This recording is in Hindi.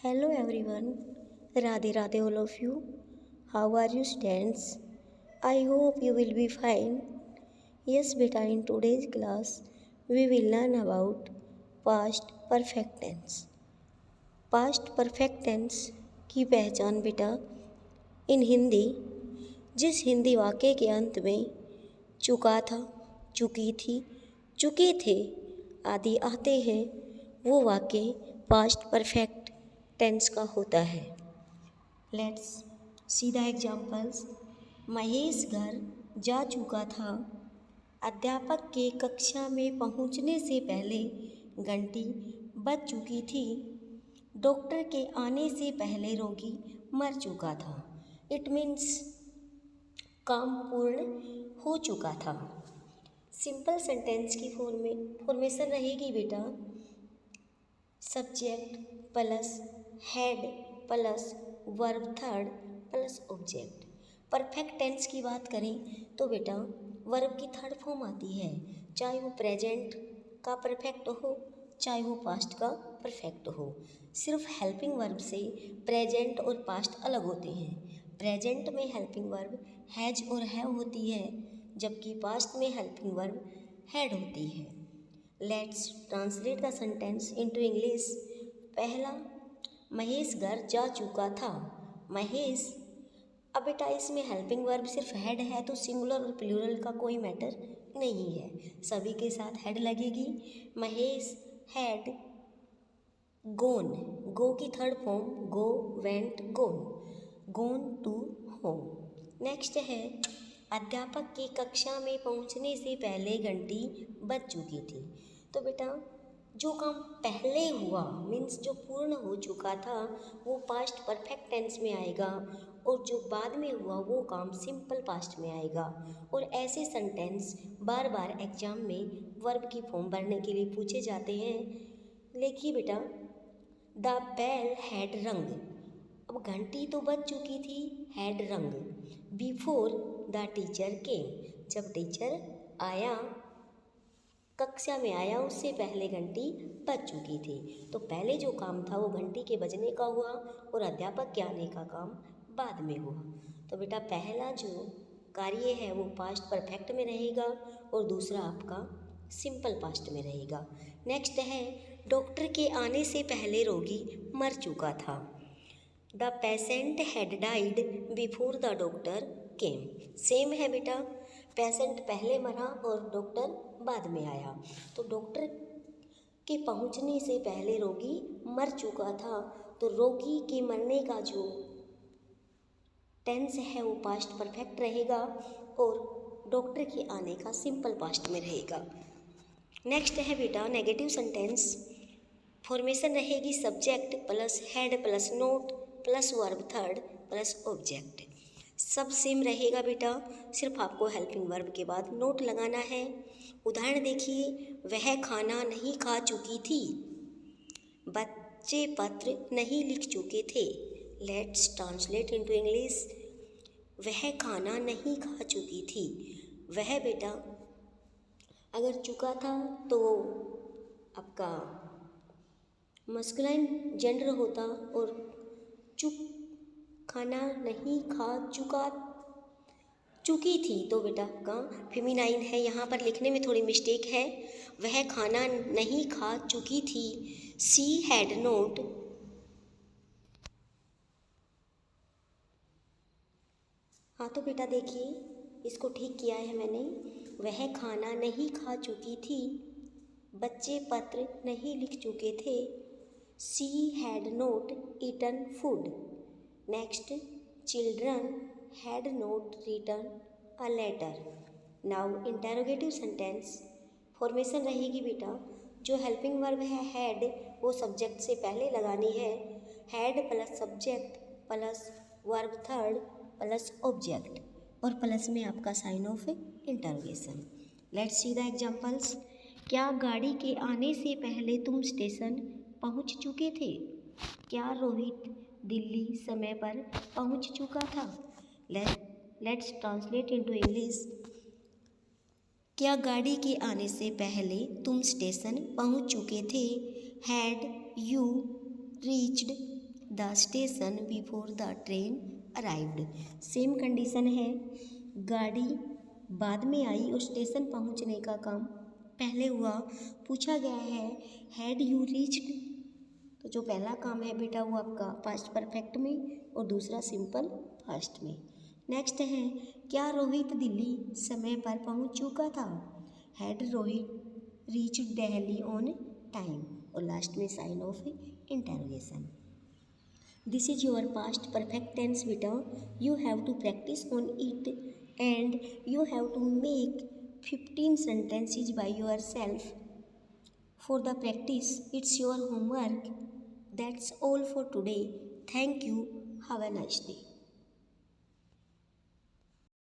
Hello everyone, Radhe Radhe all of you. How are you students? I hope you will be fine. Yes beta, in today's class we will learn about past perfect tense. Past perfect tense की पहचान बेटा इन हिंदी जिस हिंदी वाक्य के अंत में चुका था, चुकी थी, चुके थे आदि आते हैं वो वाक्य पास्ट परफेक्ट टेंस का होता है। Let's see the examples. Mahesh घर जा चुका था। अध्यापक के कक्षा में पहुंचने से पहले घंटी बज चुकी थी। डॉक्टर के आने से पहले रोगी मर चुका था। इट मीन्स काम पूर्ण हो चुका था। सिंपल सेंटेंस की फॉर्मेशन रहेगी बेटा subject plus had plus verb third plus object. Perfect tense की बात करें तो बेटा वर्ब की थर्ड फॉर्म आती है, चाहे वो प्रेजेंट का परफेक्ट हो चाहे वो पास्ट का परफेक्ट हो। सिर्फ हेल्पिंग वर्ब से प्रेजेंट और पास्ट अलग होते हैं। प्रेजेंट में हेल्पिंग वर्ब हैज और हैव होती है, जबकि पास्ट में हेल्पिंग वर्ब हैड होती है। Let's translate the sentence into English. पहला, महेश घर जा चुका था। महेश, अब बेटा इसमें हेल्पिंग वर्ब सिर्फ हैड है तो सिंगुलर और प्लूरल का कोई मैटर नहीं है, सभी के साथ हैड लगेगी। महेश हैड गोन, गो की third form go went gone, gone to home. Next है अध्यापक की कक्षा में पहुंचने से पहले घंटी बज चुकी थी। तो बेटा जो काम पहले हुआ मीन्स जो पूर्ण हो चुका था वो पास्ट परफेक्ट टेंस में आएगा, और जो बाद में हुआ वो काम सिंपल पास्ट में आएगा। और ऐसे सेंटेंस बार बार एग्जाम में वर्ब की फॉर्म भरने के लिए पूछे जाते हैं। देखिए बेटा द बेल हैड रंग, अब घंटी तो बज चुकी थी, हैड रंग। बिफोर द टीचर केम, जब टीचर आया कक्षा में आया उससे पहले घंटी बज चुकी थी। तो पहले जो काम था वो घंटी के बजने का हुआ और अध्यापक के आने का काम बाद में हुआ। तो बेटा पहला जो कार्य है वो पास्ट परफेक्ट में रहेगा और दूसरा आपका सिंपल पास्ट में रहेगा। नेक्स्ट है डॉक्टर के आने से पहले रोगी मर चुका था। The patient had died before the doctor came. Same है बेटा, पेशेंट पहले मरा और डॉक्टर बाद में आया। तो डॉक्टर के पहुंचने से पहले रोगी मर चुका था, तो रोगी के मरने का जो टेंस है वो पास्ट परफेक्ट रहेगा और डॉक्टर के आने का सिंपल पास्ट में रहेगा। नेक्स्ट है बेटा नेगेटिव सेंटेंस। फॉर्मेशन रहेगी subject plus had plus note plus verb third plus object. सब सेम रहेगा बेटा, सिर्फ आपको हेल्पिंग वर्ब के बाद नोट लगाना है। उदाहरण देखिए, वह खाना नहीं खा चुकी थी। बच्चे पत्र नहीं लिख चुके थे। Let's translate into English. वह खाना नहीं खा चुकी थी। वह बेटा अगर चुका था तो आपका मस्कुलाइन जेंडर होता, और चुक खाना नहीं खा चुकी थी तो बेटा का फेमिनाइन है। यहाँ पर लिखने में थोड़ी मिस्टेक है, वह खाना नहीं खा चुकी थी। सी हैड नोट, हाँ तो बेटा देखिए इसको ठीक किया है मैंने। वह खाना नहीं खा चुकी थी, बच्चे पत्र नहीं लिख चुके थे। She had not eaten food. Next, children had not written a letter. Now interrogative sentence. Formation रहेगी बेटा जो हेल्पिंग वर्ब है हैड वो सब्जेक्ट से पहले लगानी है। Had plus subject plus verb third plus object, और प्लस में आपका sign of interrogation. Let's see the examples. क्या गाड़ी के आने से पहले तुम स्टेशन पहुंच चुके थे? क्या रोहित दिल्ली समय पर पहुंच चुका था? Let's translate into English. क्या गाड़ी के आने से पहले तुम स्टेशन पहुंच चुके थे? Had you reached the station before the train arrived. Same condition है, गाड़ी बाद में आई और स्टेशन पहुंचने का काम पहले हुआ। पूछा गया है हैड यू रीच्ड, तो जो पहला काम है बेटा वो आपका पास्ट परफेक्ट में और दूसरा सिंपल पास्ट में। नेक्स्ट है, क्या रोहित दिल्ली समय पर पहुंच चुका था? Had Rohit reached Delhi on time, और लास्ट में sign of interrogation. This is your past perfect tense बेटा, you have to practise on it and you have to make 15 sentences by yourself. For the practice, it's your homework. That's all for today. Thank you. Have a nice day.